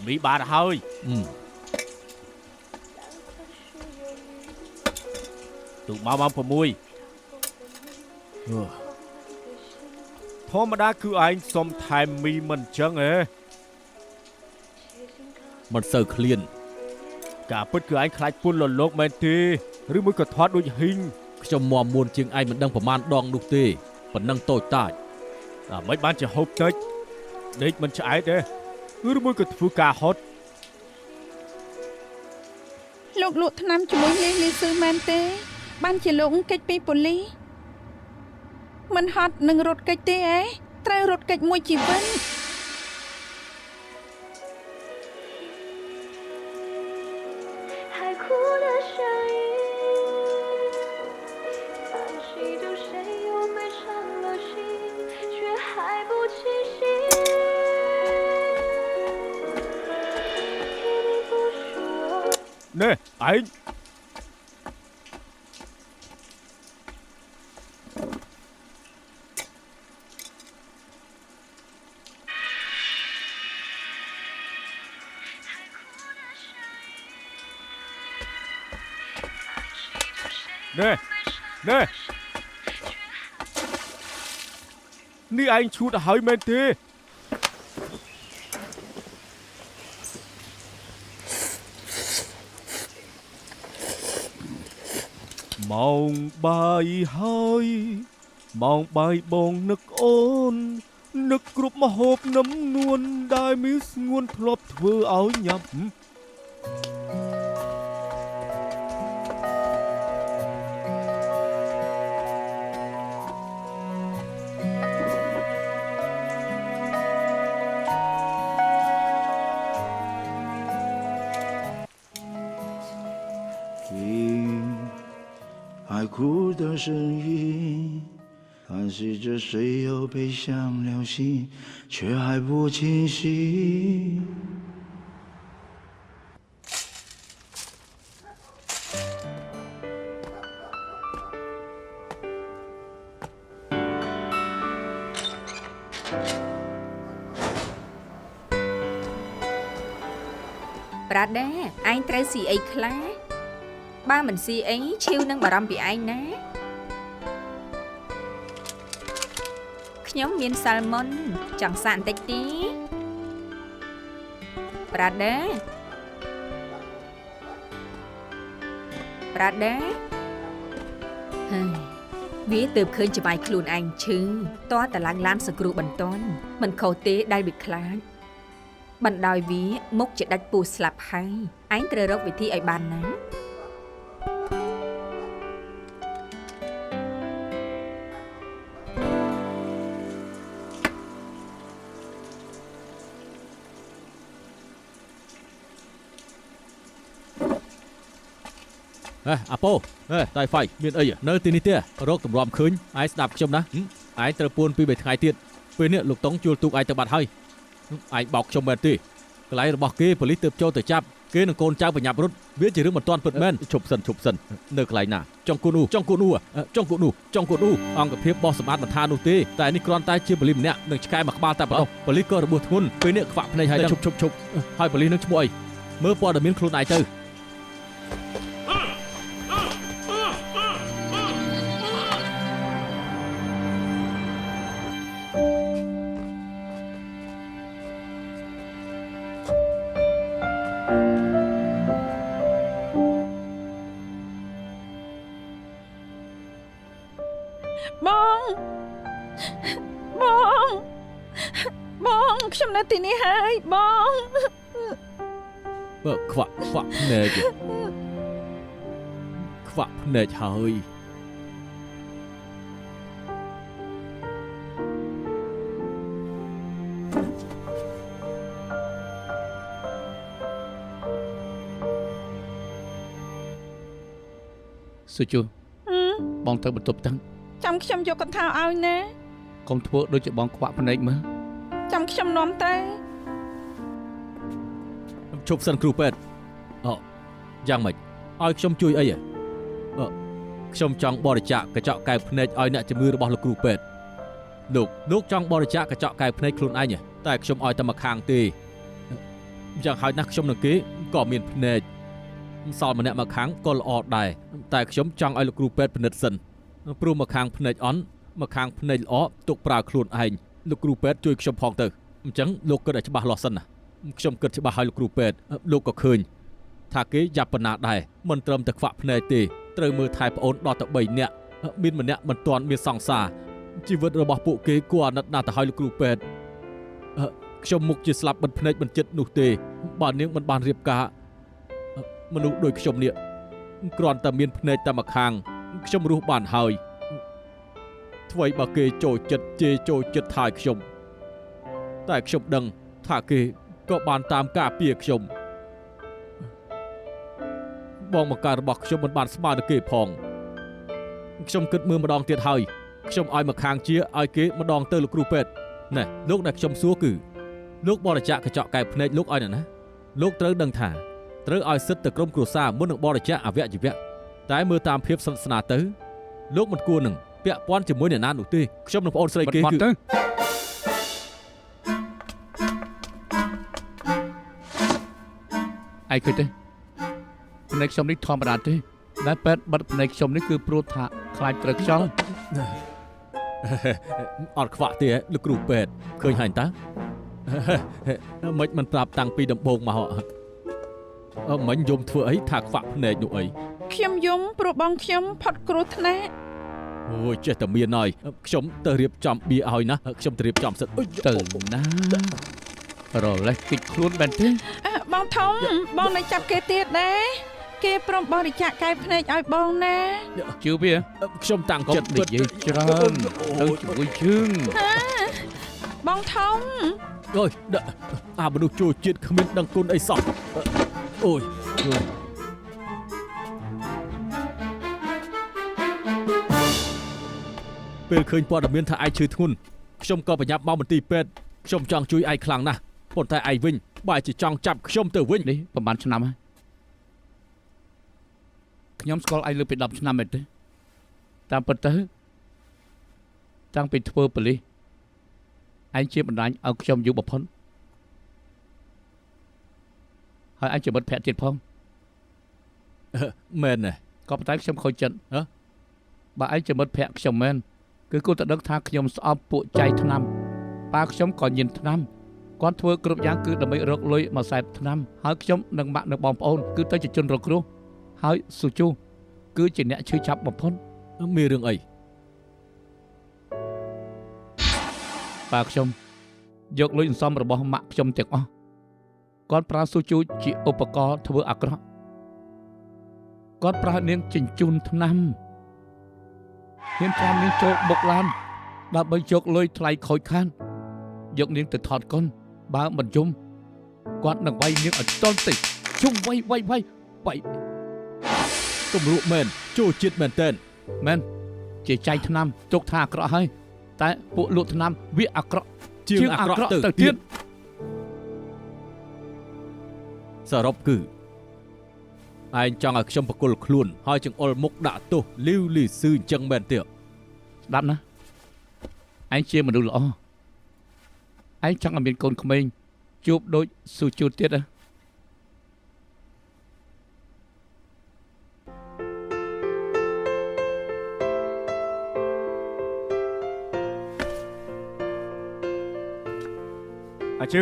มีบาดเฮ้ยตุกมาผมมุยธรรมดาคือไอ้สมไทยมีมันจังมันเซอร์เคลียนกาเปิดคือไอ้คลายปุ่นหล่นโลกแมนตีหรือมือกระทอดด้วยหิงจะมอมมวนจึงไอ้มันดังประมาณดองลูกตีมันนั่งโตตายไม่บ้านจะฮบเด็กเด็กมันจะไอ้เด้หรือมือกระฟูกาฮอตลูกทนำจมูกลีซื้อแมนเต้บ้านจะลงเกจปีปุลีมันฮอตหนึ่งรถเกจเต้ไตรรถเกจมวยจีบันเน่ไอ้เน่นี่ไอ้ชุดหายแมนตีมองใบให้มองใบบงนึกโอนนึกกรุบมาหอบน้ำนวลได้มิสงวนทลบเธอเอาหยับ海哭的声音，叹息着谁又背向了心，却还不清晰。ប្រាដេឯងត្រូវស៊ីអីខ្លះបើមិនស៊ីអីឈីវនឹងបារម្ភពីឯងណាខ្ញុំមានសាល់ម៉ុនចង់សាកបន្តិចទេប្រាដេវាទើបឃើញច្បាយខ្លួនឯងឈឺតើតឡើងឡានសង្គ្រោះបន្ទាន់មិនខុសទេដែលវាខ្លាចបណ្ដោយវាមុខជាដាច់ពោះស្លាប់ហើយឯងត្រូវរកវិធីឲ្យបានណាអាប៉ូតែហ្វៃមានអីនៅទីនេះទេរកតម្រាំឃើញឯងស្ដាប់ខ្ញុំណាឯងត្រូវពួនពី3ថ្ងៃទៀតពេលនេះលោកតុងជួលទូកឯងទៅបាត់ហើយឯងបោកខ្ញុំមែនទេកន្លែងរបស់គេប៉ូលីសទើបចូលទៅចាប់គេនឹងកូនចៅបញ្ញាប់រត់វាជារឿងមិនទាន់ពិតមែនឈប់សិននៅកន្លែងណាចង់គូនូអង្គភាពបោះសម្បត្តិមិនថានោះទេតែនេះគ្រាន់តែជាប៉ូលីសម្នាក់នឹងឆ្កែមួយក្បាលតែប៉ុណ្ណោះប៉ូលីសក៏របួសធ្ងន់ពេលនេះខ្វាក់ភ្នែកហើយឈប់ហើយប៉ូលីសនឹងឈ្មោះអីមើលព័ត៌មានខ្លួនឯងទៅបងខ្ញុំនៅទីនេះហើយបងខ្វាក់ភ្នែកហើយសុជូបងទៅបន្ទប់តាំងចាំខ្ញុំយកកន្ថៅឲ្យណាកុំធ្វើដូចជាបងខ្វាក់ភ្នែកមើលចាំខ្ញុំនាំទៅឈប់សិនគ្រូពេទ្យយ៉ាងម៉េចឲ្យខ្ញុំជួយអីខ្ញុំចង់បរិច្ចាគកញ្ចក់កែវភ្នែកឲ្យអ្នកជំងឺរបស់លោកគ្រូពេទ្យលោកចង់បរិច្ចាគកញ្ចក់កែវភ្នែកខ្លួនឯងតែខ្ញុំឲ្យតែមួយខាងទេ យ៉ាងហើយណាស់ខ្ញុំនឹងគេក៏មានភ្នែកសល់ម្នាក់មកខាងក៏ល្អដែរតែខ្ញុំចង់ឲ្យលោកគ្រូពេទ្យពិនិត្យសិនព្រោះមកខាងភ្នែកអន់មកខាងភ្នែកល្អទុកប្រើខ្លួនឯងលោកគ្រូពេទ្យជួយខ្ញុំផងទៅអញ្ចឹងលោកគិតឲ្យច្បាស់លាស់សិនណាខ្ញុំគិតច្បាស់ឲ្យលោកគ្រូពេទ្យលោកក៏ឃើញថាគេយ៉ាប់ប៉ុណ្ណាដែរមិនត្រឹមតែខ្វាក់ភ្នែកទេត្រូវមើលថែប្អូនដល់ទៅ3នាក់មានម្នាក់មិនទាន់មានសង្សារជីវិតរបស់ពួកគេគួរអាណិតណាស់ទៅឲ្យលោកគ្រូពេទ្យខ្ញុំមុខជាស្លាប់បិទភ្នែកមិនចិត្តនោះទេបើនាងមិនបានរៀបការមនុស្សដូចខ្ញុំនេះគ្រាន់តែមានភ្នែកតែម្ខាងខ្ញុំរស់បានហើយថ្មីបើគេចូលចិត្តជេរចូលចិត្តថាខ្ញុំតែខ្ញុំដឹងថាគេក៏បានតាមការពារខ្ញុំបងមកការរបស់ខ្ញុំមិនបានស្មើនឹងគេផងខ្ញុំគិតមើលម្ដងទៀតហើយខ្ញុំឲ្យមកខាងជាឲ្យគេម្ដងទៅលោកគ្រូពេទ្យណែលោកដែលខ្ញុំសួរគឺលោកបរិច្ចាគកញ្ចក់កែវភ្នែកលោកឲ្យណាលោកត្រូវដឹងថាត្រូវឲ្យសិទ្ធិទៅក្រុមគ្រួសារមុននឹងបរិច្ចាគអវយវៈតែមើលតាមភាពស្និទ្ធស្នាលទៅលោកមិនគួរនឹងពាក់ព័ន្ធជាមួយអ្នកណានោះទេខ្ញុំនឹងប្អូនស្រីគេគឺឯងឃើញទេភ្នែកខ្ញុំនេះធម្មតាទេដែលពេទ្យបិទភ្នែកខ្ញុំនេះគឺព្រោះថាខ្លាចត្រូវខ្យល់អត់ខ្វាក់ទេលោកគ្រូពេទ្យឃើញហើយតើមិនប្រាប់តាំងពីដំបូងមកមិញយំធ្វើអីថាខ្វាក់ភ្នែកនោះអីខ្ញុំយំព្រោះបងខ្ញុំផុតគ្រោះថ្នាក់អូយចេះតែមានហើយខ្ញុំទៅរៀបចំបៀឲ្យណាខ្ញុំទៅរៀបចំសិនទៅណារលេះគិតខ្លួនមែនទេបងធំបងនៅចាប់គេទៀតដែរគេព្រមបរិច្ចាគកែវភ្នែកឲ្យបងណាជឿវាខ្ញុំតាំងចិត្តនិយាយច្រើនទៅជួយជើងបងធំអូយអាមនុស្សចូលជាតិគ្មានដឹងគុណអីសោះអូយពេលឃើញព័ត៌មានថាឯងឈឺធ្ងន់ខ្ញុំក៏ប្រញាប់មកមន្ទីរពេទ្យខ្ញុំចង់ជួយឯងខ្លាំងណាស់ប៉ុន្តែឯងវិញបែរជាចង់ចាប់ខ្ញុំទៅវិញនេះប្រហែលឆ្នាំហើយខ្ញុំស្គាល់ឯងលើពី10ឆ្នាំមែនទេតាមពិតទៅតាំងពីធ្វើប៉ូលីសឯងជាបណ្ដាញឲ្យខ្ញុំយូរបំផុតហើយឯងជាមិត្តភក្តិទៀតផងមែនទេក៏ប៉ុន្តែខ្ញុំខូចចិត្តបើឯងជាមិត្តភក្តិខ្ញុំមែនគឺគួរតែដឹងថាខ្ញុំស្អប់ពួកចៃថ្នាំប៉ាខ្ញុំក៏ញៀនថ្នាំគាត់ធ្វើគ្រប់យ៉ាងគឺដើម្បីរកលុយមកសែបថ្នាំហើយខ្ញុំនិងម៉ាក់និងបងប្អូនគឺទៅជាជនរងគ្រោះហើយស៊ូជូគឺជាអ្នកឈឺចាប់បំផុតមានរឿងអីប៉ាខ្ញុំយកលុយអន្សំរបស់ម៉ាក់ខ្ញុំទាំងអស់គាត់ប្រើស៊ូជូជាឧបករណ៍ធ្វើអាក្រក់គាត់ប្រើនាងចិញ្ចូនថ្នាំហ៊ានតាមនាងចូលបុកឡានដើម្បីយកលុយថ្លៃខូចខានយកនាងទៅថតកុនបើមិនយំគាត់នឹងវាយនាងឲ្យតន់តិចជុំវាយគំរក់មែនចូលជាតិមែនតើមែនជាចៃថ្នាំទុកថាអាក្រក់ហើយតែពួកលក់ថ្នាំវាអាក្រក់ជាងអាក្រក់ទៅទៀតសរុបគឺឯងចង់ឲ្យខ្ញុំបកគលខ្លួនហើយចង្អុលមុខដាក់ទោសលីវលីស៊ឺអញ្ចឹងមែនទេស្ដាប់ណាឯងជាមនុស្សល្អឯងចង់ឲ្យមានកូនក្មេងជួបដូចស៊ូជូទៀតណាអាជឺ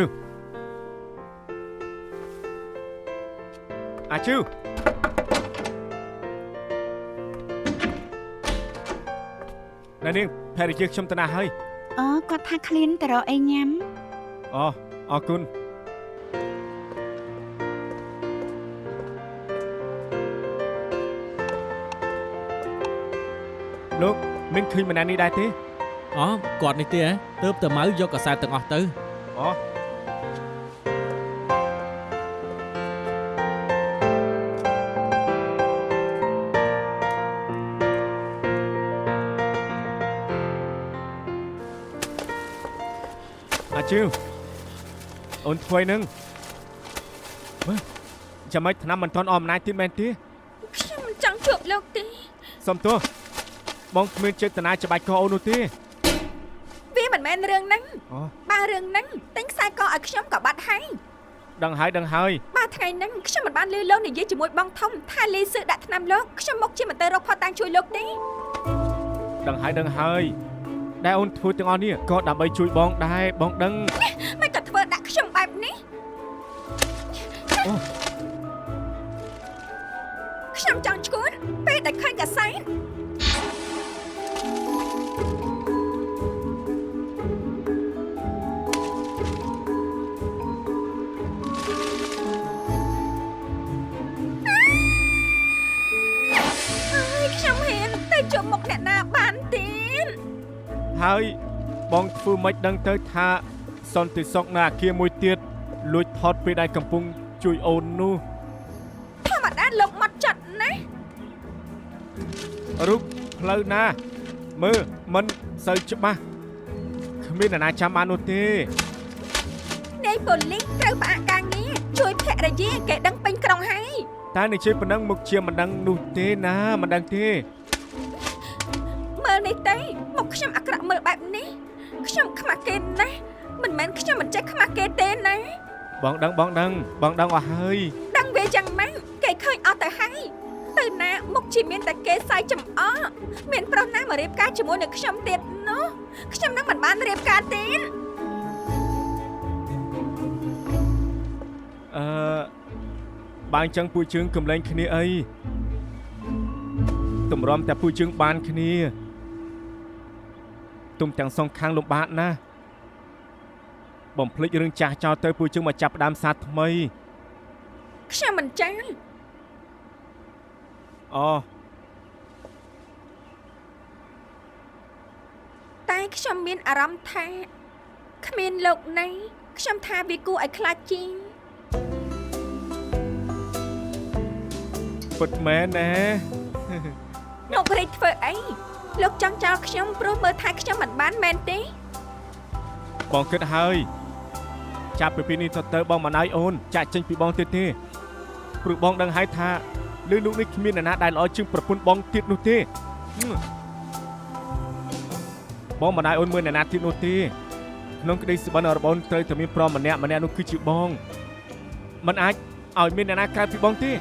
ណែនាងភរិយាខ្ញុំទៅណាហើយគាត់ថាឃ្លានទៅរកអីញ៉ាំអរគុណលោកមានឃើញម្នាក់នេះដែរទេគាត់នេះទេទើបតែមកយកកាសែតទាំងអស់ទៅជឿអូនធ្វើនឹងចាំមិនថ្នាំមិនទាន់អមអំណាចទៀតមែនទេខ្ញុំមិនចង់ជួបលោកទេសុំទោសបងគ្មានចេតនាច្បាច់កអូននោះទេវាមិនមែនរឿងហ្នឹងបើរឿងហ្នឹងទិញខ្សែកឲ្យខ្ញុំក៏បាត់ហើយ ដឹងហើយ បាទថ្ងៃហ្នឹងខ្ញុំមិនបានលឺលោកនិយាយជាមួយបងធំថាលីស៊ឺដាក់ថ្នាំលោកខ្ញុំមកជាមន្ត្រីរកផតតាំងជួយលោកទេ ដឹងហើយដែលអូនធ្វើទាំងអស់នេះក៏ដើម្បីជួយបងដែរបងដឹង មិនក៏ធ្វើដាក់ខ្ញុំបែបនេះខ្ញុំចង់ឈួតពេលដែលឃើញកាសែតខ្ញុំហ៊ានទៅជួបមុខអ្នកណាបានទៀត ហើយបងធ្វើមិនដឹងទៅថាសន្តិសុខនៅអាគារមួយទៀតលួចថតពេលដែលកំពុងជួយអូននោះ ធម្មតាលោកមកចាត់ណា រូបផ្លូវណាមើលមិនសូវច្បាស់គ្មានអ្នកណាចាំបាននោះទេ នាយប៉ូលីសត្រូវផ្អាកការងារជួយភរិយាគេដឹងពេញក្រុងហើយ តែនិយាយប៉ុណ្ណឹងមុខជាមិនដឹងនោះទេណាមិនដឹងទេ មើលនេះទៅមកខ្ញុំអាក្រក់មើលបែបនេះខ្ញុំខ្មាស់គេណាស់មិនមែនខ្ញុំមិនចេះខ្មាស់គេទេណា បងដឹងអស់ហើយ ដឹងវាយ៉ាងម៉េចគេឃើញអត់ទៅហើយទៅណាមុខជាមានតែគេសាយចំអកមានប្រុសណាមករៀបការជាមួយនឹងខ្ញុំទៀតនោះខ្ញុំនឹងមិនបានរៀបការទេ បាញ់ចឹងពួកជើងកំលែងគ្នាអីតម្រាំតែពួកជើងបានគ្នាទុំទាំងសងខាងលំបាកណាស់បំភ្លេចរឿងចាស់ចោលទៅពួកជើងមកចាប់ផ្ដើមសារថ្មី ខ្ញុំមិនចាស់ តែខ្ញុំមានអារម្មណ៍ថាគ្មានលោកណៃខ្ញុំថាវាគួរឲ្យខ្លាចជាង ពិតមែនណា មករេចធ្វើអីលោកចង់ចោលខ្ញុំព្រោះមើលថាខ្ញុំមិនបានមែនទេ បងគិតហើយចាប់ពីពេលនេះទៅបងមិនឲ្យអូនចាក់ចេញពីបងទៀតទេព្រោះបងដឹងហើយថាលឺលោកនេះគ្មានអ្នកណាដែលល្អជាងប្រពន្ធបងទៀតនោះទេបងមិនឲ្យអូនមើលអ្នកណាទៀតនោះទេក្នុងក្តីសុបិនរបស់អូនត្រូវតែមានប្រុសម្នាក់នោះគឺជាបងមិនអាចឲ្យមានអ្នកណាក្រៅពីបងទេ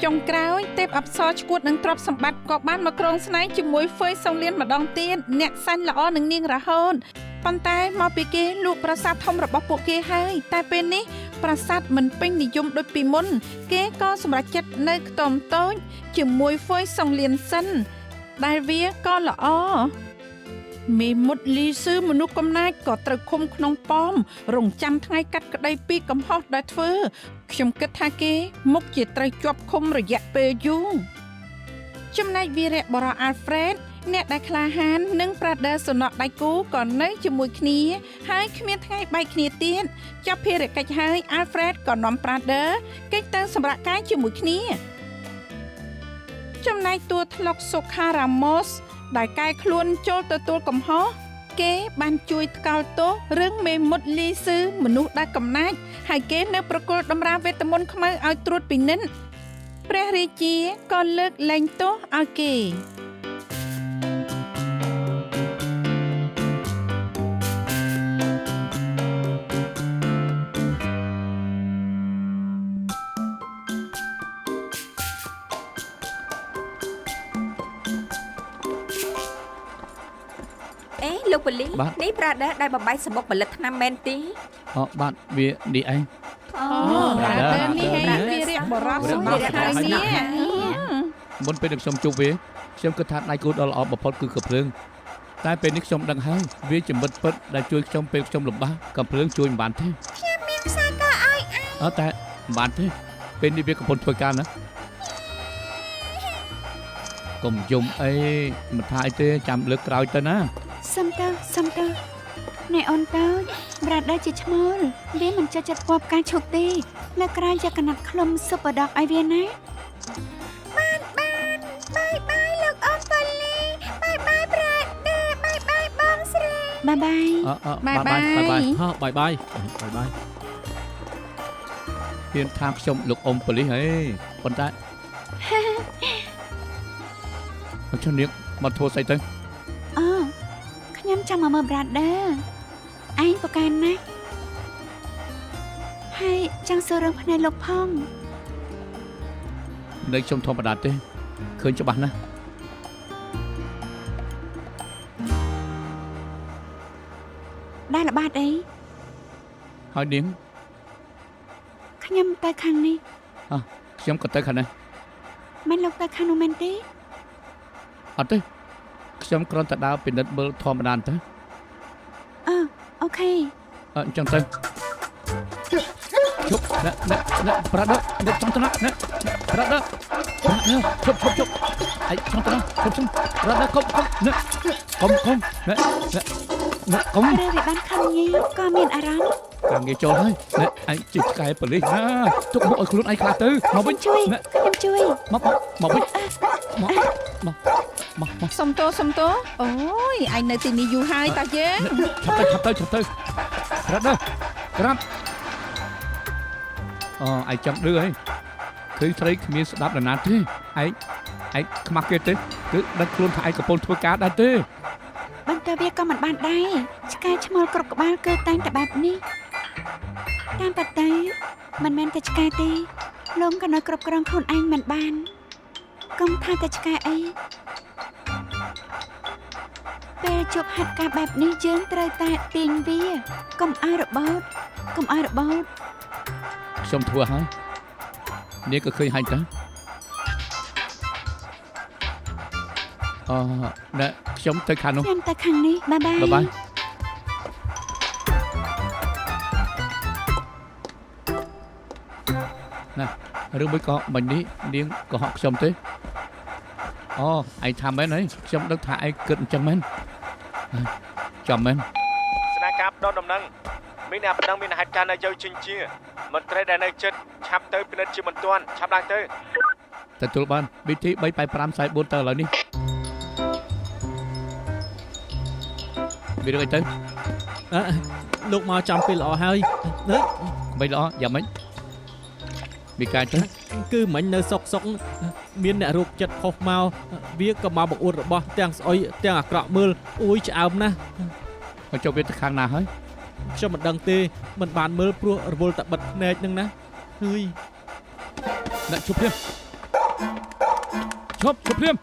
ចុងក្រោយទេពអប្សរឈួតនឹងទ្រព្យសម្បត្តិក៏បានមកគ្រងស្នេហ៍ជាមួយហ្វឺយសុងលៀនម្ដងទៀតអ្នកសាញ់ល្អនឹងនាងរហូតប៉ុន្តែមកពីគេលក់ប្រាសាទធំរបស់ពួកគេហើយតែពេលនេះប្រាសាទមិនពេញនិយមដូចពីមុនគេក៏សម្រេចចិត្តនៅខ្ទមតូចជាមួយហ្វឺយសុងលៀនសិនដែលវាក៏ល្អមេមត់លីស៊ឺមនុស្សកំណាចក៏ត្រូវឃុំក្នុងប៉មរងចាំថ្ងៃកាត់ក្តីពីកំហុសដែលធ្វើខ្ញុំគិតថាគេមុខជាត្រូវជាប់ឃុំរយៈពេលយូរចំណែកវីរៈបរិអាល់ហ្វ្រេតអ្នកដែលក្លាហាននិងប្រាដឺសុណក់ដៃគូក៏នៅជាមួយគ្នាហើយគ្មានថ្ងៃបែកគ្នាទៀតចាប់ភារកិច្ចហើយអាល់ហ្វ្រេតក៏នាំប្រាដឺគេចទៅសម្រាប់កាយជាមួយគ្នាចំណែកតួថ្លុកសុខារ៉ាម៉ូសដែលកែខ្លួនចូលទទួលកំហុសគេបានជួយថ្កោលទោសរឿងមេមត់លីស៊ឺមនុស្សដែលកំណាចហើយគេនៅប្រគល់តម្រាវេទមន្តខ្មៅឲ្យត្រួតពិនិត្យព្រះរាជាក៏លើកលែងទោសឲ្យគេ លោកប៉ូលីសនេះប្រាដឺដែលបំបីសម្បុកផលិតថ្នាំមែនទេ បាទវានេះឯង ប្រាដឺនេះឯងវារៀបបរោះសម្រាប់ហើយនេះ មុនពេលខ្ញុំជួបវាខ្ញុំគិតថាដៃគូដ៏ល្អបំផុតគឺកំភ្លើងតែពេលនេះខ្ញុំដឹងហើយវាជាមិត្តពិតដែលជួយខ្ញុំពេលខ្ញុំលំបាកកំភ្លើងជួយមិនបានទេ ខ្ញុំមានខ្សែកឲ្យអើ តែមិនបានទេពេលនេះវាកំពុងធ្វើការណាកុំយំអីមិនថាអីទេចាំលើកក្រោយទៅណា សំទៅអ្នកអូនតើប្រាដឺជាឈ្មោលវាមិនចេះចិត្តពាប់ការឈប់ទេលើក្រោយយកកណាត់ខ្លុំស៊ុបបដកឲ្យវាណាបានបាយលោកអូនប៉ូលីបាយប្រាដឺបាយបងស្រី បាយ បាយបាយហ៎បាយ ហ៊ានថាខ្ញុំលោកអ៊ំប៉ូលីសហេប៉ុន្តែមកឈ្នៀកមកធ្វើស្អីទៅ អូខ្ញុំចង់មកមើល brother ឯងប្រកែកណាស់ហើយចង់សួររឿងភ្នែកលោកផង នៅខ្ញុំធម្មតាទេឃើញច្បាស់ណាស់ ដែលល្បាតអី ហើយនាង ខ្ញុំទៅខាងនេះ ខ្ញុំក៏ទៅខាងនេះ មិនលោកទៅខាងនោះមែនទេ អត់ទេខ្ញុំគ្រាន់តែដើរពិនិត្យមើលធម្មតាទៅ អូខេ អញ្ចឹងទៅជប់ណែប្រាដអ្នកចង់ទៅណាណែប្រាដជប់អីចង់ទៅណាជប់ប្រាដកុំណែកុំណែកុំ ឬវាបានខំញីក៏មានអារម្មណ៍ ការងារចូលហើយណែអញជាឆ្កែប៉ូលីសណាទុកមកឲ្យខ្លួនឯងខ្លះទៅមកវិញ ជួយ ណែ ខ្ញុំជួយ មកវិញមក សុំទោអូយឯងនៅទីនេះយូរហើយតាយើង ឆាប់ទៅប្រាដក្រាបឯងចង់ឌឺហីឃើញស្រីគ្មានស្ដាប់នរណាទេឯងខ្មាស់គេទេគឺដឹងខ្លួនថាឯងកំពុងធ្វើការដែរទេ បន្ទើវាក៏មិនបានដែរឆ្កែឈ្មោលគ្រប់ក្បាលគឺតែងតែបែបនេះតាមពិតទៅមិនមែនតែឆ្កែទេលោកក៏នៅគ្រប់គ្រងខ្លួនឯងមិនបានកុំថាតែឆ្កែអីពេលជួបហេតុការណ៍បែបនេះយើងត្រូវតែទាញវាកុំឲ្យរបូត ខ្ញុំធ្វើហើយនាងក៏ឃើញហើយតាណែខ្ញុំទៅខាងនោះ ខ្ញុំទៅខាងនេះបាយបាយ បាយណាឬមួយក៏មិញនេះនាងក៏ហក់ខ្ញុំទេឯងថាមែនហើយខ្ញុំដឹងថាឯងគិតអញ្ចឹងមែនចាំមែន ស្នើការផ្ដោតដំណឹងមានអ្នកបណ្ដឹងមានហេតុការណ៍នៅជ័យជិញជាមន្ត្រីដែលនៅចិត្តឆាប់ទៅពិនិត្យជាបន្ទាន់ឆាប់ឡើងទៅ ទទួលបាន BT 38544ទៅឥឡូវនេះមានរឿងអីទៅ លោកមកចាំពេលល្អហើយ មិនល្អយ៉ាងម៉េចមានការទៅ គឺមិញនៅសុកមានអ្នករោគចិត្តខុសមកវាក៏មកបង្អួតរបស់ទាំងស្អុយទាំងអាក្រក់មើលអួយឆ្អើមណាស់ មកចូលវាទៅខាងណាហើយ ខ្ញុំមិនដឹងទេមិនបានមើលព្រោះរវល់តែបិទភ្នែកនឹងណាហើយ អ្នកជប់ភ្លាមជប់ភ្លាម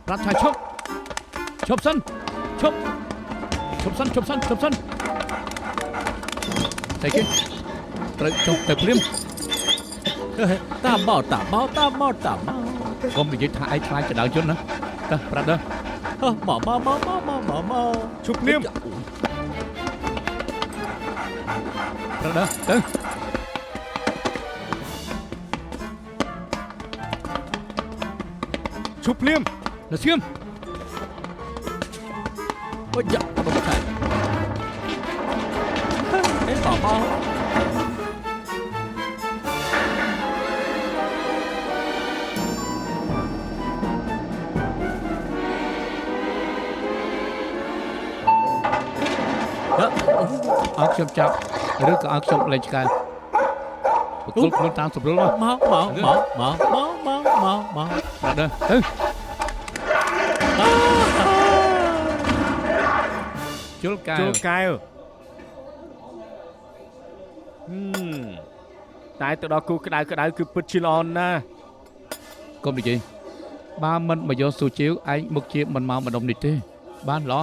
ប្រាប់ថាជប់សិនជប់សិនតែគេត្រូវជប់ទៅភ្លាម តាមមក កុំនិយាយថាឯងខ្លាចចដៅជនណាតើប្រាប់ដល់ មក ជប់ភ្លាម ប្រាប់ដល់ទៅ ជប់ភ្លាម នៅស្ងៀម អូយ៉ាបងថៃអេបង អោខ្ញុំចាប់ឬក៏អោខ្ញុំលេងឆ្កែបកុលខ្លួនតាមសម្រួលមក មក ប្រាប់ដល់ទៅជុលកែវ តែទៅដល់គូក្តៅគឺពិតជាល្អណាស់ កុំនិយាយបើមិនមកយកស៊ូជីវឯងមុខជាមិនមកម្ដុំនេះទេបានល្អ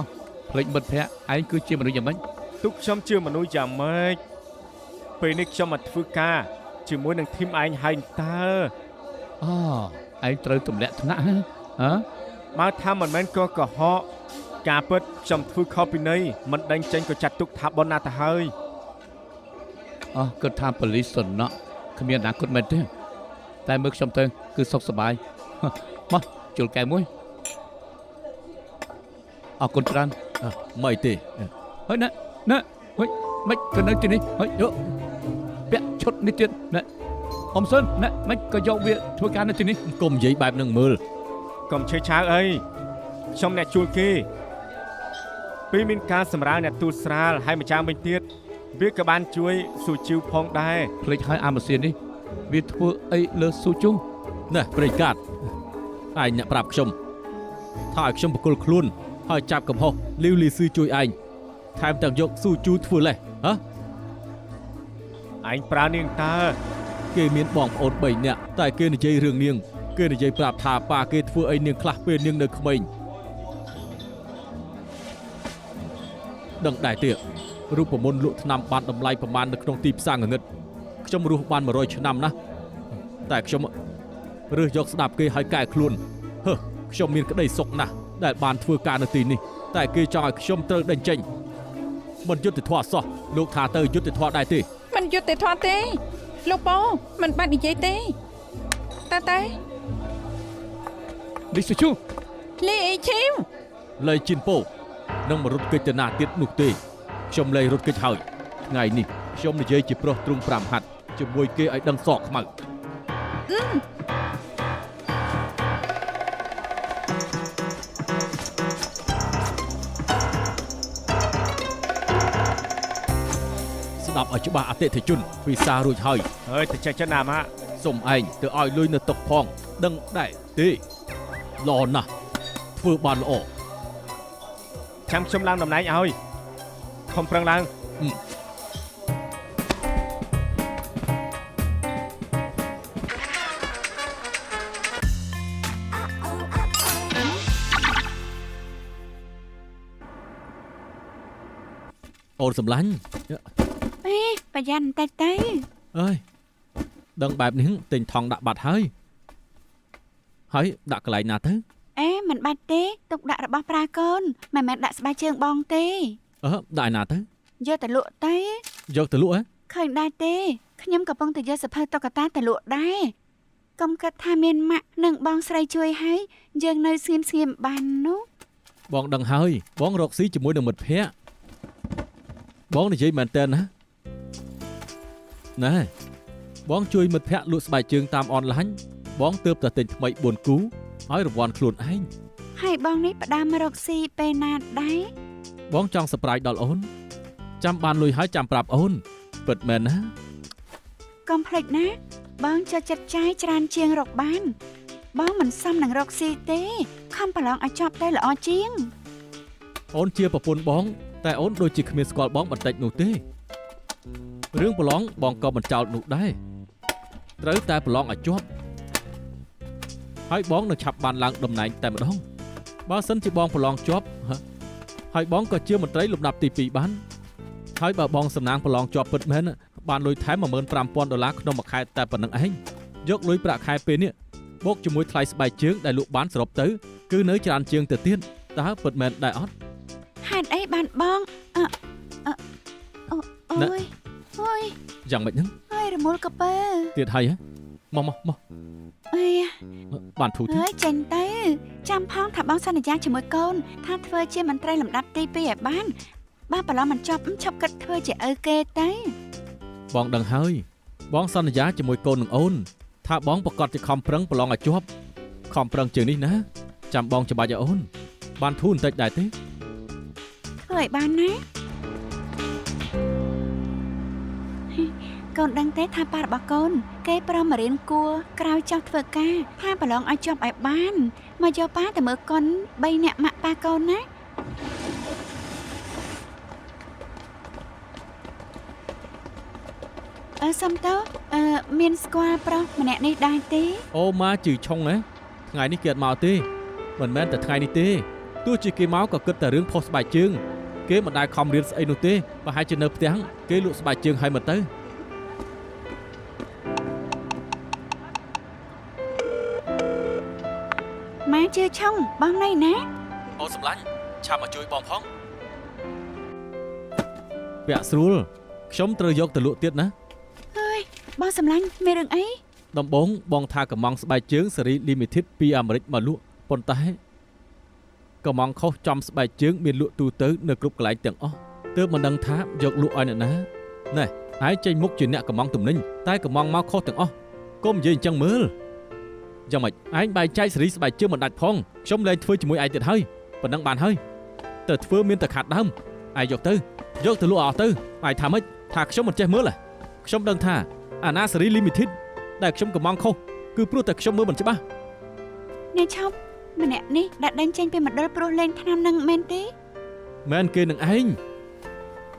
ភ្លេចមិត្តភ័ក្ដិឯងគឺជាមនុស្សយ៉ាងម៉េច ទុកខ្ញុំជាមនុស្សយ៉ាងម៉េចពេលនេះខ្ញុំមកធ្វើការជាមួយនឹងធីមឯងហើយតើ ឯងត្រូវទម្លាក់ថ្នាក់ហ៎ បើថាមិនមែនក៏កុហកការពិតខ្ញុំធ្វើខុសពីនៃមិនដេញចេញក៏ចាត់ទុកថាបនណាទៅហើយ គិតថាប៉ូលីសសំណក់គ្មានអនាគតមែនទេតែមើលខ្ញុំទៅគឺសុខសប្បាយមកជុលកែវមួយអរគុណច្រើន មិនទេ ហើយណែហុយមិនក៏នៅទីនេះហុយយកពាក់ឈុតនេះទៀតណែអ៊ំស៊ុនណែមិនក៏យកវាធ្វើការនៅទីនេះ កុំនិយាយបែបនឹងមើល កុំឈើឆាវអីខ្ញុំអ្នកជួលគេពេលមានការសម្រាលអ្នកទូលស្រាលហើយម្ចាស់វិញទៀត វាក៏បានជួយស៊ូជីវផងដែរ ភ្លេចឲ្យអាម៉ាស៊ីននេះវាធ្វើអីលើស៊ូជូ ណែប្រេងកាតឯងអ្នកប្រាប់ខ្ញុំថាឲ្យខ្ញុំបកគលខ្លួនហើយចាប់កំហុសលីវលីស៊ឺជួយឯងថែមទាំងយកស៊ូជូធ្វើលេះហ៎ ឯងប្រើនាងតើ គេមានបងប្អូន3នាក់តែគេនិយាយរឿងនាងគេនិយាយប្រាប់ថាប៉ាគេធ្វើអីនាងខ្លះពេលនាងនៅក្មេងដឹងដែរទេរូបមន្តលក់ថ្នាំបានតម្លៃប្រមាណនៅក្នុងទីផ្សារងងឹតខ្ញុំរស់បាន100ឆ្នាំណាស់តែខ្ញុំរើសយកស្ដាប់គេឲ្យកែខ្លួនខ្ញុំមានក្តីសុខណាស់ដែលបានធ្វើការនៅទីនេះតែគេចង់ឲ្យខ្ញុំត្រូវដេញចេញមិនយុត្តិធម៌សោះលោកថាទៅយុត្តិធម៌ដែរទេ មិនយុត្តិធម៌ទេលោកប៉ូមិនបាច់និយាយទេតែ លីស៊ូជូ លីអ៊ីឈីវ លេជីនពោនឹងមករត់កិច្ចទៅណាទៀតនោះទេខ្ញុំលែងរត់កិច្ចហើយថ្ងៃនេះខ្ញុំនិយាយជាប្រុសទ្រង់5ហាត់ជាមួយគេឲ្យដឹងសក់ខ្មៅស្ដាប់ឲ្យច្បាស់អតិថិជនវិសារួចហើយ ហើយទៅចេះចិនណាម៉ា សុំឯងទៅឲ្យលុយនៅតុកផងដឹងដែរទេល្អណាស់ធ្វើបានល្អ ចាំខ្ញុំឡើងតំណែងឲ្យខំប្រឹងឡើង អូនសម្លាញ់ ប្រយ័ត្នបន្តិចទៅ អើយដឹងបែបនេះទិញថង់ដាក់បាត់ហើយដាក់កន្លែងណាទៅ មិនបាច់ទេទុកដាក់របស់ប្រាកូនមិនមែនដាក់ស្បែកជើងបងទេ ដាក់ឯណាទៅ យកទៅលក់ទៅ យកទៅលក់ហ៎ ឃើញដែរទេខ្ញុំកំពុងតែយកសភៅតុក្កតាទៅលក់ដែរកុំគិតថាមានម៉ាក់និងបងស្រីជួយឲ្យយើងនៅស្ងៀមបាននោះ បងដឹងហើយបងរកស៊ីជាមួយនឹងមិត្តភ័ក្តិបងនិយាយមែនតើណាណែបងជួយមិត្តភ័ក្តិលក់ស្បែកជើងតាមអនឡាញបងទើបតែទិញថ្មី4គូហើយរង្វាន់ខ្លួនឯង ហើយបងនេះផ្ដាំរកស៊ីពេលណាដែរ បងចង់សប្រាយដល់អូនចាំបានលុយហើយចាំប្រាប់អូនពិតមែនណា កុំភ្លេចណាបងចូលចិត្តចាយច្រើនជាងរកបានបងមិនសមនឹងរកស៊ីទេខំប្រឡងឲ្យចប់ទៅល្អជាង អូនជាប្រពន្ធបងតែអូនដូចជាគ្មានស្គាល់បងបន្តិចនោះទេរឿងប្រឡងបងក៏មិនចោលនោះដែរត្រូវតែប្រឡងឲ្យជាប់ហើយបងនឹងឆាប់បានឡើងតំណែងតែម្ដងបើសិនជាបងប្រឡងជាប់ហើយបងក៏ជាមន្ត្រីលំដាប់ទី2បានហើយបើបងសំណាងប្រឡងជាប់ពិតមែនបានលុយថែម$15,000ក្នុងមួយខែតែប៉ុណ្្នឹងឯងយកលុយប្រាក់ខែពេលនេះបូកជាមួយថ្លៃស្បែកជើងដែលលក់បានសរុបទៅគឺនៅច្រើនជាងទៅទៀតតើពិតមែនដែរអត់ ហេតុអីបានបងអូយ យ៉ាងម៉េចហ្នឹង ហើយរមូលកពើ ទៀតហើយមក អី បានធូរទេ ហើយចេញទៅចាំផងថាបងសន្យាជាមួយកូនថាធ្វើជាមន្ត្រីលំដាប់ទី2ឲ្យបានបើប្រឡងមិនចប់ឈប់គិតធ្វើជាឪគេទៅ បងដឹងហើយបងសន្យាជាមួយកូននឹងអូនថាបងប្រកាសជាខំប្រឹងប្រឡងឲ្យជាប់ខំប្រឹងជាងនេះណាចាំបងច្បាច់ឲ្យអូនបានធូរបន្តិចដែរទេ ធ្វើឲ្យបានណាកូនដឹងទេថាប៉ារបស់កូនគេប្រមរៀនគួរក្រោយចោះធ្វើការថាប្រឡងឲ្យជាប់ឲ្យបានមកយកប៉ាទៅមើលកូន3នាក់ម៉ាក់ប៉ាកូនណាសុំតើមានស្គាល់ប្រុសម្នាក់នេះដែរទេ អូម៉ាជឺឆុងថ្ងៃនេះគេអត់មកទេមិនមែនតែថ្ងៃនេះទេទោះជាគេមកក៏គិតតែរឿងផុសស្បែកជើងគេមិនដែលខំរៀនស្អីនោះទេប្រហែលជានៅផ្ទះគេលក់ស្បែកជើងឲ្យមកទៅ ម៉ាជឿឆុងបងណៃណា អូនសម្លាញ់ឆាប់មកជួយបងផងពាក់ស្រួលខ្ញុំត្រូវយកទៅលក់ទៀតណា ហើយបងសម្លាញ់មានរឿងអី ដំបូងបងថាកំងស្បែកជើងស៊េរី limited ពីអាមេរិកមកលក់ប៉ុន្តែកំងខុសចំស្បែកជើងមានលក់ទូទៅនៅគ្រប់កន្លែងទាំងអស់ទើបមិនដឹងថាយកលក់ឲ្យអ្នកណាណែឯងចេញមុខជាអ្នកកំងទំនិញតែកំងមកខុសទាំងអស់កុំនិយាយអញ្ចឹងមើលយ៉ាងម៉េចឯងបែកចែកស៊េរីស្បែកជើងមិនដាច់ផងខ្ញុំលែងធ្វើជាមួយឯងទៀតហើយប៉ុណ្ណឹងបានហើយទៅធ្វើមានតែខាត់ដើមឯងយកទៅលក់អស់ទៅឯងថាម៉េច ថាខ្ញុំមិនចេះមើលខ្ញុំដឹងថាអាណាសេរី limited ដែលខ្ញុំកំងខុសគឺព្រោះតែខ្ញុំមើលមិនច្បាស់ អ្នកឈប់ម្នាក់នេះដាក់ដេញចេញពីមណ្ឌលព្រោះលេងថ្នាំនឹងមែនទេ មែនគេនឹងឯង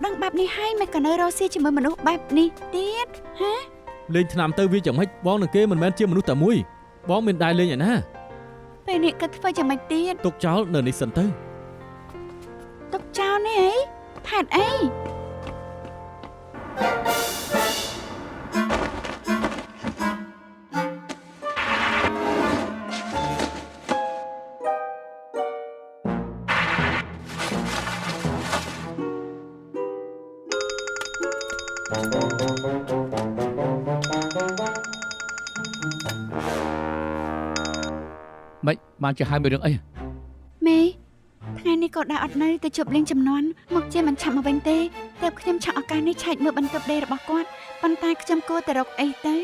ដឹងបែបនេះហើយមិនក៏នៅរស់ស៊ីជាមួយមនុស្សបែបនេះទៀតហ៎ លេងថ្នាំទៅវាយ៉ាងម៉េចបងនឹងគេមិនមែនជាមនុស្សតែមួយបងមានដែរលេងឯណា ពេលនេះក៏ធ្វើយ៉ាងម៉េចទៀត ទុកចោលនៅនេះសិនទៅ ទុកចោលនេះអីហេតុអី មិនបានជាហៅមានរឿងអី មេថ្ងៃនេះក៏ដាក់អត់នៅទៅជប់លេងចំនួនមកជាមិនឆាប់មកវិញទេតែខ្ញុំឆាក់ឱកាសនេះឆែកមើលបន្ទប់ដេករបស់គាត់ប៉ុន្តែខ្ញុំគួរតែរកអីទៅ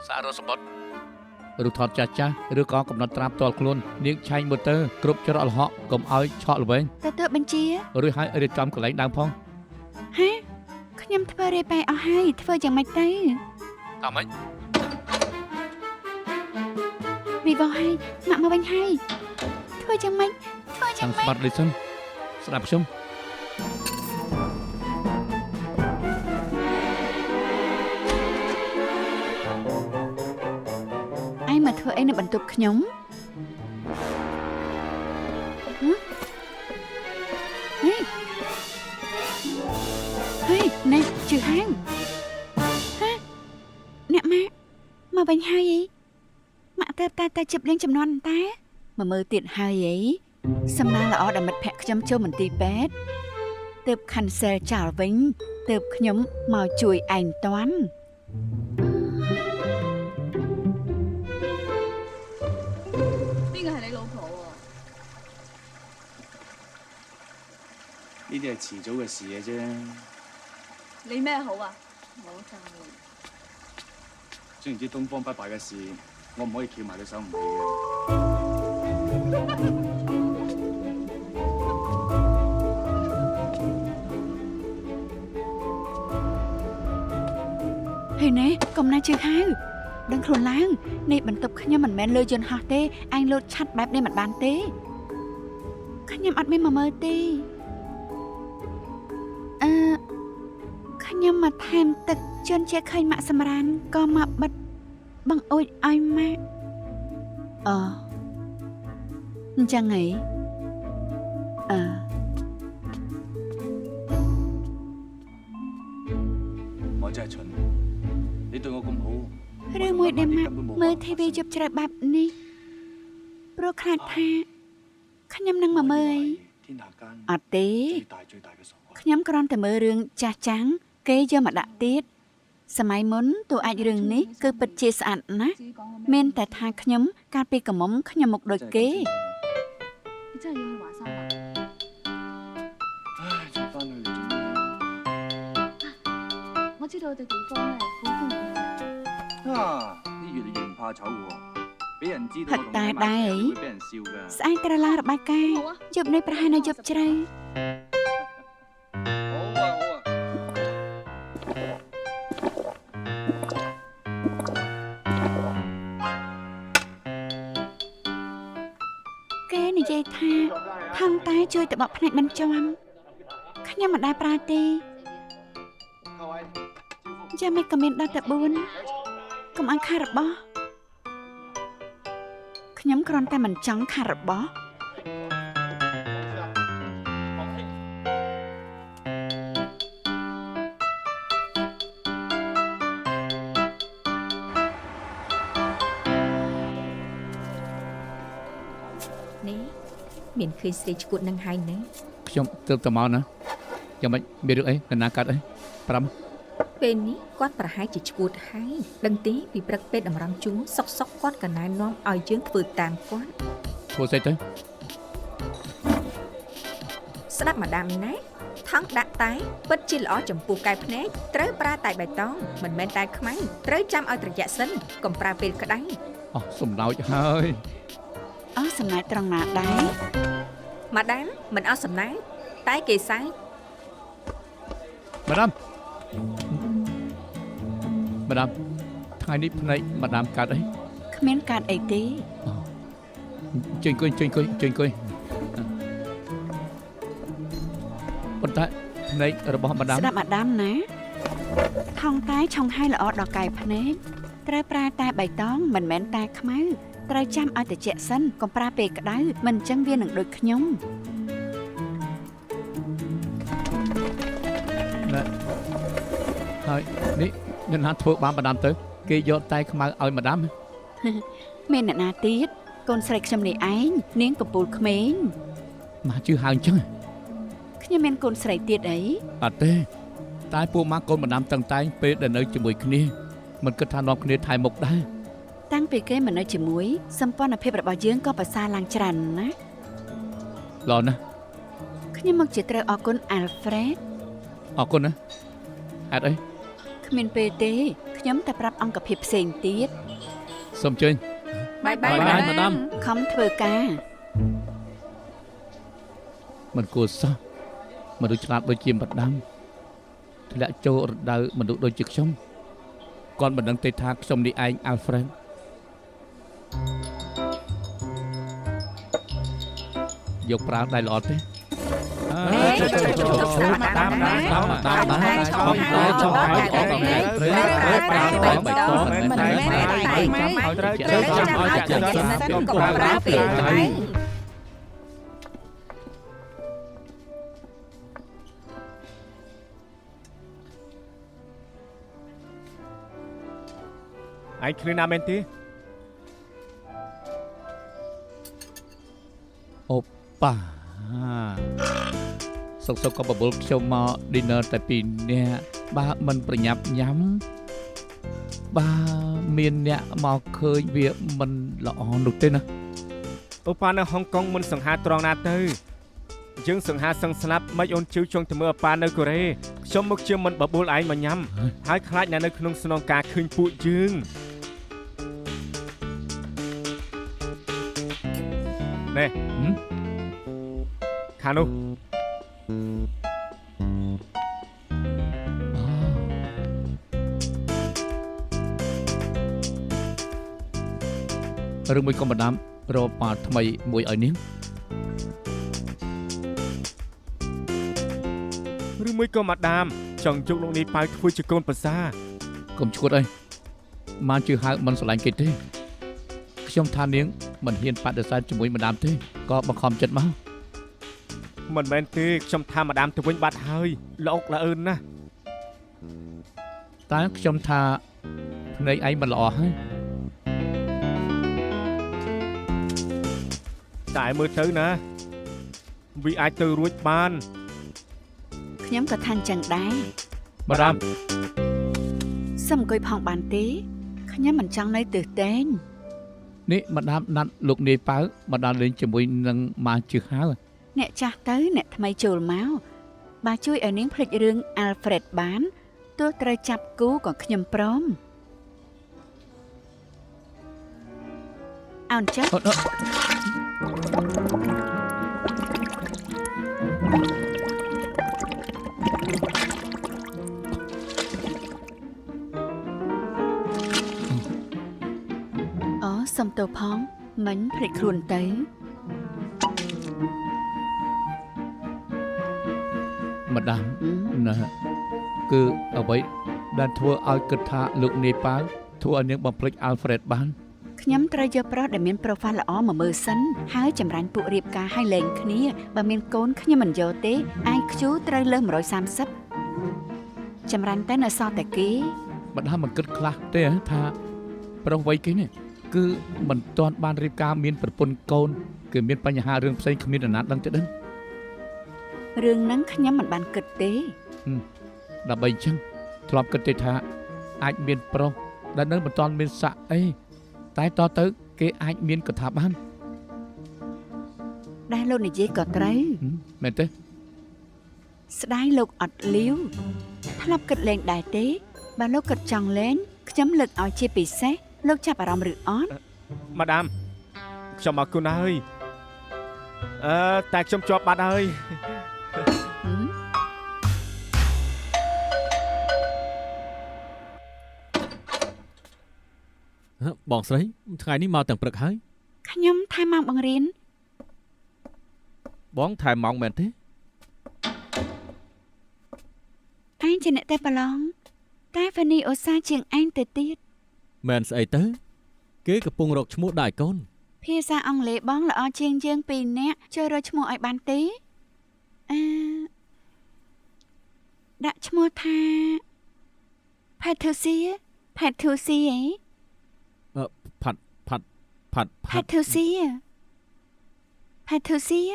សាររសម្បត្តិឬថតចាស់ចាស់ឬក៏កំណត់ត្រាផ្ទាល់ខ្លួននាងឆែកមើលទៅគ្រប់ច្រកលហកកុំឲ្យឆក់ល្វែង ទៅបញ្ជា ឬឲ្យរៀបចំកន្លែងដើមផង ហេខ្ញុំធ្វើរេបែអស់ហើយធ្វើយ៉ាងម៉េចទៅ តាមម៉េច វិបោហើយមកវិញហើយធ្វើយ៉ាងម៉េចធ្វើយ៉ាង ចាំ ម៉េច ស្បាត់លេសិនស្ដាប់ខ្ញុំ ឯងមកធ្វើអីនៅបន្ទប់ខ្ញុំហេនេះជឿហាងហេអ្នកមកវិញហើយអីមកតែជិបលេងចំនួនតែមកមើលទៀតហើយអីសំណាងល្អដែលមិត្តភក្តិខ្ញុំចូលមន្ទីរពេទ្យទើប cancel ចោលវិញទើបខ្ញុំមកជួយឯងតាន់ 邊個係你老婆喎？呢啲係遲早嘅事嘅啫。你咩好啊？我就總言之，東方不敗嘅事，我唔可以翹埋對手唔理嘅。ហើយណែកុំណាជឿហៅដឹងខ្លួនឡើងនេះបន្ទប់ខ្ញុំមិនមែនលើយន្តហោះទេអញលោតឆាត់បែបនេះមិនបានទេខ្ញុំអត់មានមកមើលទេខ្ញុំមកថែមទឹកជន់ជាឃើញម៉ាក់សម្រានក៏មកបិទបង្អួចឲ្យម៉ាក់អញ្ចឹងហី我真係蠢，你對我咁好。 រឿងមួយដែលម៉ាក់មើលធីវីជប់ជ្រៅបែបនេះព្រោះខ្លាចថាខ្ញុំនឹងមកមើលអត់ទេខ្ញុំគ្រាន់តែមើលរឿងចាស់ចាំងគេយកមកដាក់ទៀតសម័យមុនតួអាចរឿងនេះគឺពិតជាស្អាតណាស់មានតែថាខ្ញុំកាលពីកំមុំខ្ញុំមុខដូចគេ 你真係要去華山啊？唉，仲翻去嚟做咩？我知道有笪地方咧，好歡迎你。啊，你越嚟越唔怕醜喎，俾人知道我同你喺埋一齊，會俾人笑㗎。 ស្អែកត្រឡារបាយការណ៍ជប់នេះប្រហែលនៅជប់ជ្រៅ 好啊，好啊。 គេនិយាយថាថងតែជួយតបផ្នែកមិនជាប់ខ្ញុំមិនដែលប្រើទេចាំមិនក៏មានដល់តែ4កុំឲ្យខាតរបស់ខ្ញុំគ្រាន់តែមិនចង់ខាតរបស់ នេះមានឃើញស្រីឈួតនឹងហើយណា ខ្ញុំទើបតែមកណាយ៉ាងម៉េចមានរឿងអីកណាកាត់អី5 ពេលនេះគាត់ប្រហែលជាឈួតហើយដឹងទេពីព្រឹកពេទ្យតម្រង់ជួរសុកគាត់ក៏ណែនាំឲ្យយើងធ្វើតាមគាត់ ធ្វើស្អីទៅ ស្ដាប់ម្ដាមណាថងដាក់តែពិតជាល្អចំពោះកែភ្នែកត្រូវប្រើតែបៃតងមិនមែនតែខ្មៅត្រូវចាំឲ្យត្រជាក់សិនកុំប្រើពេលក្តៅ អស់សំណោចហើយ អស់សំណាយត្រង់ណាដែរ ម្ដាមមិនអស់សំណាយតែគេសើច ម៉ាដាម ម្ដាមថ្ងៃនេះភ្នែកម្ដាមកាត់អី គ្មានការអីទេ ជើញអង្គុយប៉ុន្តែភ្នែករបស់ម្ដាម ស្ដាប់អាដាមណាថងតែឆុងហើយល្អដល់កាយភ្នែកត្រូវប្រើតែបៃតងមិនមែនតែខ្មៅត្រូវចាំឲ្យត្រជាក់សិនកុំប្រើពេលក្តៅមិនអញ្ចឹងវានឹងដូចខ្ញុំ ហើយនេះអ្នកណាធ្វើបានម្ដាមទៅគេយកតែខ្មៅឲ្យម្ដាម មានអ្នកណាទៀតកូនស្រីខ្ញុំនេះឯងនាងកំពូលក្មេង មកជឿហៅអញ្ចឹង ខ្ញុំមានកូនស្រីទៀតអី អត់ទេតែពួកម៉ាក់កូនម្ដាមតឹងតែងពេលដែលនៅជាមួយគ្នាមិនគិតថានាំគ្នាថែមុខដែរ តាំងពីគេមកនៅជាមួយសម្ព័ន្ធភាពរបស់យើងក៏ប្រសើរឡើងច្រើនណាស់ ល្អណាស់ ខ្ញុំមកជាត្រូវអរគុណ Alfred អរគុណណាហេតុអី គ្មានពេលទេខ្ញុំតែប្រាប់អង្គភាពផ្សេងទៀត សូមជើញ បាយ ម្ដាម ខំធ្វើការ មិនគួរសោះមនុស្សឆ្លាតដូចជាម្ដាមធ្លាក់ចូលរដូវមនុស្សដូចជាខ្ញុំគាត់មិនដឹងទេថាខ្ញុំនេះឯង Alfred យកប្រើដៃល្អទេ ឯងឃ្លៀងណាមែនទេ ប៉ាសុកក៏បបួលខ្ញុំមក dinner តែពីរនាក់បើមិនប្រញាប់ញ៉ាំបើមានអ្នកមកឃើញវាមិនល្អនោះទេណា អូប៉ានៅហុងកុងមិនសង្ហាត្រង់ណាទៅយើងសង្ហាសឹងស្លាប់មិនអូនជឿចង់ទៅមើលអូប៉ានៅកូរ៉េខ្ញុំមកជាមិនបបួលឯងមកញ៉ាំហើយខ្លាចអ្នកនៅក្នុងស្នងការឃើញពួកយើងណែខាងនោះ រឿងមួយក៏ម្ដាមរកប៉ាថ្មីមួយឲ្យនាង ឬមួយក៏ម៉ាដាមចង់យកលោកនេះប៉ៅធ្វើជាកូនប្រសា កុំឈួតអីមកជឿហៅមិនស្រឡាញ់គេទេខ្ញុំថានាងមិនហ៊ានបដិសេធជាមួយម្ដាមទេក៏បង្ខំចិត្តមក មិនមែនទេខ្ញុំថាម៉ាដាមទៅវិញបាត់ហើយល្អអុកល្អអឿនណាស់ តែខ្ញុំថាភ្នែកឯងមិនល្អហើយ តែមើលទៅណាវាអាចទៅរួចបាន ខ្ញុំក៏ថាអញ្ចឹងដែរ ម្ដាម សុំអង្គុយផងបានទេខ្ញុំមិនចង់នៅទើសតែង នេះម្ដាមណាត់លោកនាយប៉ៅម្ដាមលេងជាមួយនឹងមកជឿហៅ អ្នកចាស់ទៅអ្នកថ្មីចូលមកបើជួយឲ្យនាងភ្លេចរឿង Alfred បានទោះត្រូវចាប់គូក៏ខ្ញុំព្រមអោនចាស់ អូសុំទោសផងមិញភ្លេចខ្លួនទៅ ម្ដាមណាគឺអ្វីដែលធ្វើឲ្យគិតថាលោកនាយប៉ៅធ្វើឲ្យនាងបំភ្លេច Alfred បាន ខ្ញុំត្រូវយកប្រុសដែលមាន profile ល្អមកមើលសិនហើយចម្រាញ់ពួករៀបការឲ្យលែងគ្នាបើមានកូនខ្ញុំមិនយកទេ IQ ត្រូវលើស130 ចម្រាញ់តែនៅសល់តែគេ ម្ដាមមិនគិតខ្លះទេថាប្រុសវ័យគេនេះគឺមិនទាន់បានរៀបការមានប្រពន្ធកូនគឺមានបញ្ហារឿងផ្សេងគ្មានអ្នកណាដឹងទេដឹង រឿងហ្នឹងខ្ញុំមិនបានគិតទេ ដើម្បីអញ្ចឹងធ្លាប់គិតទេថាអាចមានប្រុសដែលនៅមិនទាន់មានស័ក្តិអីតែតទៅគេអាចមានក៏ថាបាន ដែលលោកនិយាយក៏ត្រូវ មែនទេ ស្ដាយលោកអត់លាវធ្លាប់គិតលេងដែរទេបើលោកគិតចង់លេងខ្ញុំលើកឲ្យជាពិសេសលោកចាប់អារម្មណ៍ឬអត់ ម៉ាដាមខ្ញុំអរគុណហើយតែខ្ញុំជាប់បាត់ហើយ ហ បងស្រីថ្ងៃនេះមកទាំងព្រឹកហើយ ខ្ញុំថែម៉ោងបង្រៀន បងថែម៉ោងមែនទេ ឯងជាអ្នកតែប្រឡងតែហ្វនីអូសាជាងឯងទៅទៀត មែនស្អីទៅគេកំពុងរកឈ្មោះដែរកូន ភាសាអង់គ្លេសបងល្អជាងយើង2នាក់ជួយរកឈ្មោះឲ្យបានទេដាក់ឈ្មោះថា Patricia ហ៎ ផាត់ Patricia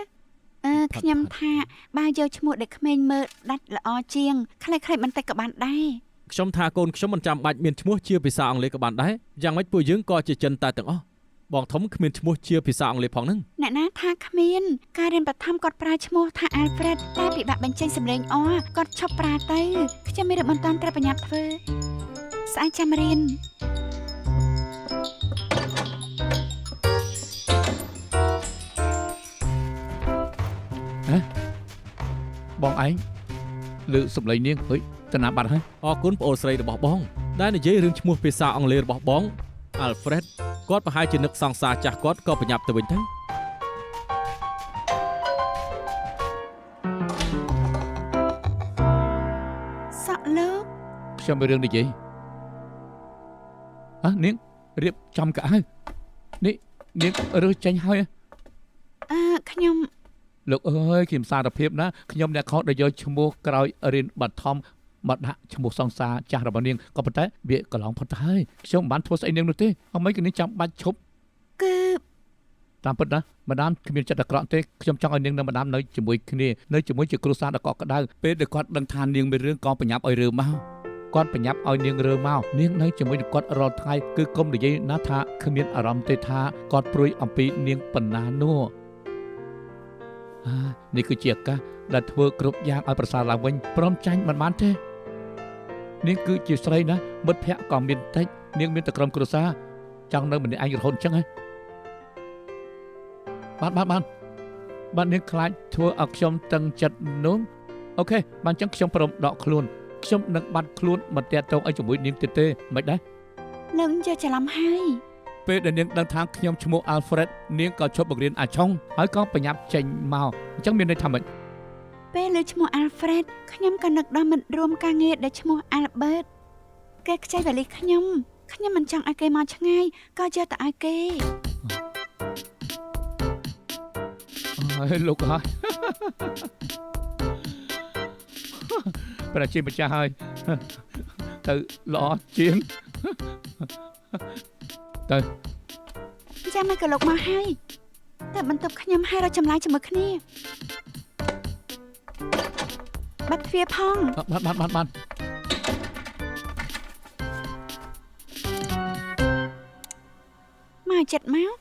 ខ្ញុំថាបើយកឈ្មោះដែលក្មេងមើលដាច់ល្អជាងខ្លីៗបន្តិចក៏បានដែរ ខ្ញុំថាកូនខ្ញុំមិនចាំបាច់មានឈ្មោះជាភាសាអង់គ្លេសក៏បានដែរយ៉ាងម៉េចពួកយើងក៏ជាចិនតែទាំងអស់បងធំគ្មានឈ្មោះជាភាសាអង់គ្លេសផងហ្នឹង អ្នកណាថាគ្មានការរៀនបឋមគាត់ប្រើឈ្មោះថា Alfred តែពិបាកបញ្ចេញសំឡេងអគាត់ឈប់ប្រើទៅខ្ញុំមានរឿងបន្តត្រូវបញ្ញាប់ធ្វើស្អែកចាំរៀន បងឯងលើសំឡេងនាងទៅណាបាត់ហើយ អរគុណប្អូនស្រីរបស់បងដែលនិយាយរឿងឈ្មោះភាសាអង់គ្លេសរបស់បង Alfred គាត់ប្រហែលជានឹកសង្សារចាស់គាត់ក៏បញ្ញាប់ទៅវិញទៅ សក់លោក ខ្ញុំមានរឿងនិយាយនាងរៀបចំកៅអៅនេះនាងរើសចេញហើយ ខ្ញុំ លោកអើយខ្ញុំសារភាពណាខ្ញុំអ្នកខុសដែលយកឈ្មោះក្រោយរៀនបឋមមកដាក់ឈ្មោះសង្សារចាស់របស់នាងក៏ប៉ុន្តែវាកន្លងផុតទៅហើយខ្ញុំមិនបានធ្វើស្អីនាងនោះទេអ្ហ្មងគឺនាងចាំបាច់ឈប់ គឺ តាមពិតណាម្ដាមគ្មានចិត្តអាក្រក់ទេខ្ញុំចង់ឲ្យនាងនិងម្ដាមនៅជាមួយគ្នានៅជាមួយជាគ្រួសារដ៏កក់ក្ដៅពេលដែលគាត់ដឹងថានាងមានរឿងក៏បញ្ញាប់ឲ្យរើមកគាត់បញ្ញាប់ឲ្យនាងរើមកនាងនៅជាមួយនឹងគាត់រាល់ថ្ងៃគឺកុំនិយាយណាថាគ្មានអារម្មណ៍ទេថាគាត់ព្រួយអំពីនាងប៉ុណ្ណានោះនេះគឺជាឱកាសដែលធ្វើគ្រប់យ៉ាងឲ្យប្រសើរឡើងវិញព្រមចាញ់មិនបានទេនាងគឺជាស្រីណាមិត្តភក្តិក៏មានតិចនាងមានតែក្រុមគ្រួសារចង់នៅម្នាក់ឯងរហូតអញ្ចឹងហ៎បាននាងខ្លាចធ្វើឲ្យខ្ញុំតឹងចិត្តនោះអូខេបានអញ្ចឹងខ្ញុំព្រមដកខ្លួនខ្ញុំនឹងបាត់ខ្លួនមកតាក់ទងឲ្យជាមួយនាងទៀតទេមិនដែរ លោកយកច្រឡំហើយ ពេលដែលនាងដឹងថាខ្ញុំឈ្មោះ Alfred នាងក៏ឈប់បង្រៀនអាឆុងហើយក៏បញ្ញាប់ចេញមកអញ្ចឹងមានន័យថាម៉េច ពេលលើឈ្មោះ Alfred ខ្ញុំក៏នឹកដល់មិត្តរួមការងារដែលឈ្មោះ Albert គេខ្ចីវ៉ាលីខ្ញុំមិនចង់ឲ្យគេមកឆ្ងាយក៏យកទៅឲ្យគេ ហើយលោកហើយប្រជិម្ចាស់ហើយទៅល្អជាងទៅ ចាំមិនក៏លោកមកហើយតែបន្ទប់ខ្ញុំហើយរកចម្លើយជាមួយគ្នាបាត់ទ្វារផង បានមកចិត្តមក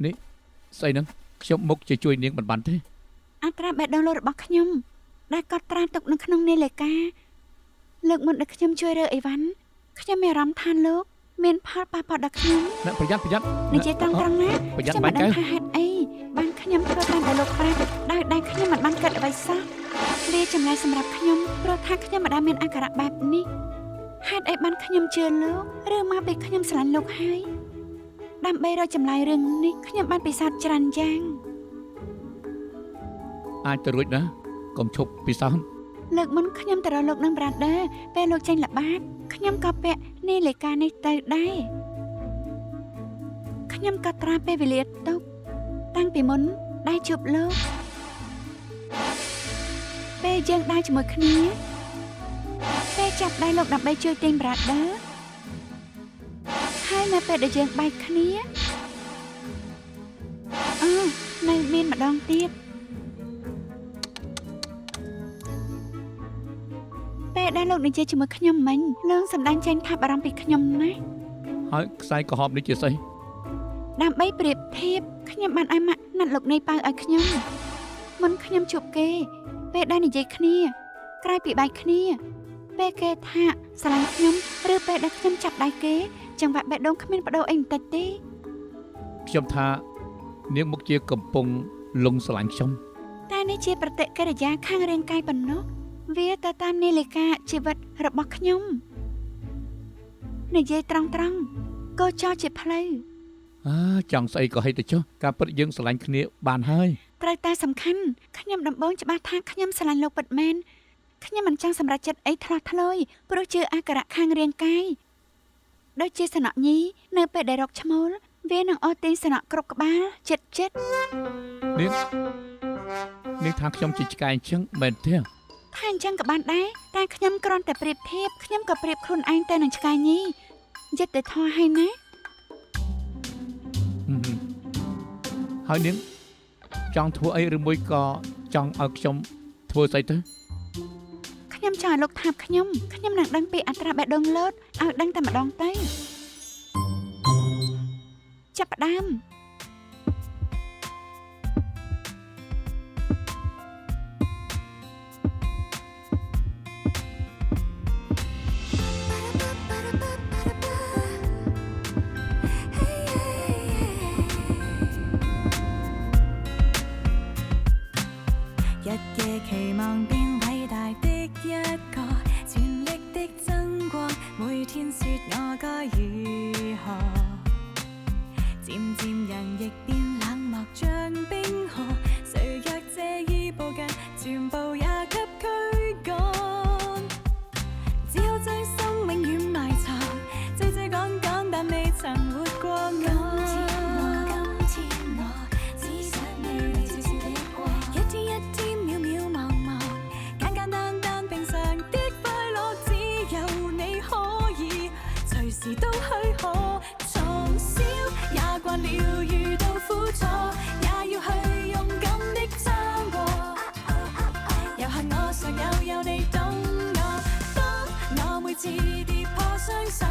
នេះស្អីហ្នឹងខ្ញុំមុខជាជួយនាងមិនបានទេ អត្រាបេះដូងលោករបស់ខ្ញុំដែលកត់ត្រាទុកនៅក្នុងនាឡិកាលើកមុនដែលខ្ញុំជួយរើអីវ៉ាន់ខ្ញុំមានអារម្មណ៍ថាលោកមានផលប៉ះពាល់ដល់ខ្ញុំ អ្នកប្រយ័ត្ន និយាយត្រង់ណា ប្រយ័ត្ន ខ្ញុំ បា មិន ញ់ ដឹង ទៅ ថាហេតុអីបានខ្ញុំធ្វើតាមដែលលោកប្រាប់ដែលខ្ញុំមិនបានគិតអ្វីសោះវាចម្លែកសម្រាប់ខ្ញុំព្រោះថាខ្ញុំមិនដែលមានអាការៈបែបនេះហេតុអីបានខ្ញុំជឿលោកឬមកពេលខ្ញុំស្រឡាញ់លោកហើយដើម្បីរកចម្លើយរឿងនេះខ្ញុំបានពិសោធន៍ច្រើនយ៉ាង អាចទៅរួចណាកុំឈប់ពិសោធន៍ លើកមុនខ្ញុំទៅរកលោកនឹង brother ពេលលោកចេញល្បាតខ្ញុំក៏ពាក់នាឡិកានេះទៅដែរខ្ញុំក៏ត្រាពេលវេលាទុកតាំងពីមុនដែលជួបលោកពេលយើងដើរជាមួយគ្នាពេលចាប់ដៃលោកដើម្បីជួយទិញ brother ហើយនៅពេលដែលយើងបែកគ្នានៅមានម្ដងទៀតពេលដែលលោកនិយាយជាមួយខ្ញុំមិញលោកសម្ដែងចេញថាបារម្ភពីខ្ញុំណាស់ ហើយខ្សែក្រហមនេះជាស្អី ដើម្បីប្រៀបធៀបខ្ញុំបានឲ្យម៉ាក់ណាត់លោកនៃប៉ៅឲ្យខ្ញុំមុនខ្ញុំជួបគេពេលដែលនិយាយគ្នាក្រោយពីបែកគ្នាពេលគេថាស្រឡាញ់ខ្ញុំឬពេលដែលខ្ញុំចាប់ដៃគេចង្វាក់បេះដូងគ្មានបដូរអីបន្តិចទេ ខ្ញុំថានាងមុខជាកំពុងលងស្រឡាញ់ខ្ញុំ តែនេះជាប្រតិកិរិយាខាងរាងកាយប៉ុណ្ណោះវាទៅតាមនាឡិកាជីវិតរបស់ខ្ញុំ និយាយត្រង់ក៏ចោលជាផ្លូវ ចង់ស្អីក៏ហីទៅចុះការពិតយើងស្រឡាញ់គ្នាបានហើយ ត្រូវតែសំខាន់ខ្ញុំដំបងច្បាស់ថាខ្ញុំស្រឡាញ់លោកពិតមែនខ្ញុំមិនចង់សម្រេចចិត្តអីថ្លោះថ្លួយព្រោះជាអាការៈខាងរាងកាយដូចជាសំណក់ញីនៅពេលដែលរកឈ្មោលវានឹងអស់ទីសំណក់គ្រប់ក្បាលចិត្ត នាងថាខ្ញុំជាឆ្កែអញ្ចឹងមែនទេ ថាអញ្ចឹងក៏បានដែរតែខ្ញុំគ្រាន់តែប្រៀបធៀបខ្ញុំក៏ប្រៀបខ្លួនឯងទៅនឹងឆ្កែញីយុត្តិធម៌ហើយណា ហើយនាងចង់ធ្វើអីឬមួយក៏ចង់ឲ្យខ្ញុំធ្វើស្អីទៅ ខ្ញុំចង់ឲ្យលោកថាបខ្ញុំនឹងដឹងពីអត្រាបេះដូងលោតឲ្យដឹងតែម្ដងទៅចាប់ផ្ដើម 日夜期望變偉大的一個，全力的爭過，每天說我該如何，漸漸人亦變冷漠像冰河，誰若借意步近，全部也給驅趕，只好將生命遠埋藏，追趕趕，但未曾活過我。時都許可，從小也慣了遇到苦楚，也要去勇敢的撐過。遊行我常有你懂我，當我每次跌破雙手。